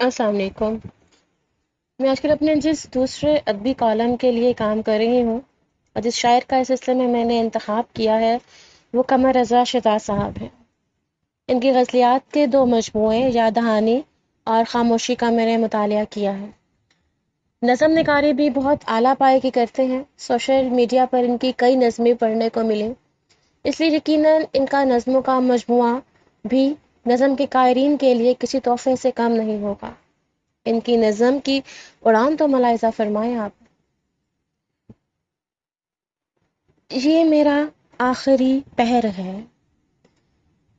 السلام علیکم۔ میں آج کل اپنے جس دوسرے ادبی کالم کے لیے کام کر رہی ہوں اور جس شاعر کا اس سلسلے میں نے انتخاب کیا ہے وہ قمر رضا شہزاد صاحب ہیں۔ ان کی غزلیات کے 2 مجموعے یاد دہانی اور خاموشی کا میں نے مطالعہ کیا ہے۔ نظم نگاری بھی بہت اعلیٰ پائے کی کرتے ہیں۔ سوشل میڈیا پر ان کی کئی نظمیں پڑھنے کو ملیں، اس لیے یقیناً ان کا نظموں کا مجموعہ بھی نظم کے قائرین کے لیے کسی تحفے سے کم نہیں ہوگا۔ ان کی نظم کی اڑان تو ملاحظہ فرمائیں آپ۔ یہ میرا آخری پہر ہے،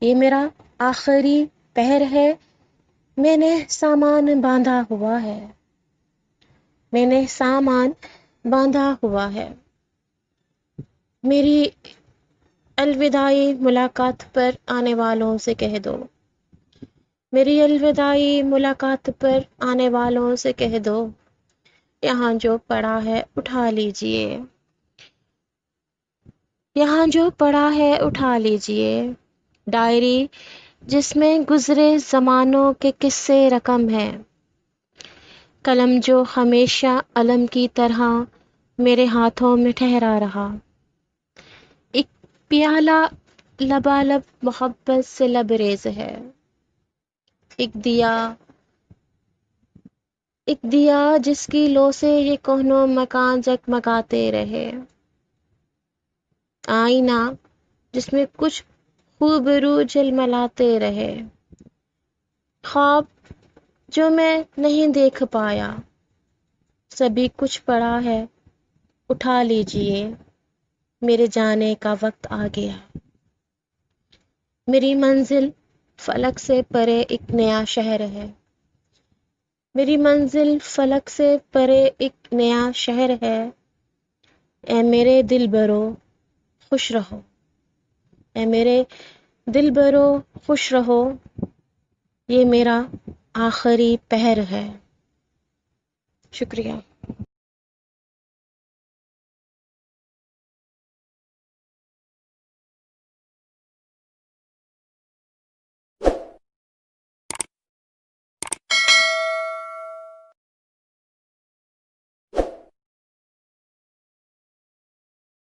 یہ میرا آخری پہر ہے، میں نے سامان باندھا ہوا ہے، میں نے سامان باندھا ہوا ہے، میری الوداعی ملاقات پر آنے والوں سے کہہ دو، میری الوداعی ملاقات پر آنے والوں سے کہہ دو، یہاں جو پڑا ہے اٹھا لیجئے، یہاں جو پڑا ہے اٹھا لیجئے، ڈائری جس میں گزرے زمانوں کے قصے رقم ہے، قلم جو ہمیشہ علم کی طرح میرے ہاتھوں میں ٹھہرا رہا، ایک پیالہ لبالب محبت سے لبریز ہے، ایک دیا جس کی لو سے یہ کوہنوں مکان جگمگاتے رہے، آئینہ جس میں کچھ خوبرو جھلملاتے رہے، خواب جو میں نہیں دیکھ پایا، سبھی کچھ پڑا ہے اٹھا لیجئے، میرے جانے کا وقت آ گیا، میری منزل فلک سے پرے ایک نیا شہر ہے، میری منزل فلک سے پرے ایک نیا شہر ہے، اے میرے دل برو خوش رہو، اے میرے دل برو خوش رہو، یہ میرا آخری پہر ہے۔ شکریہ۔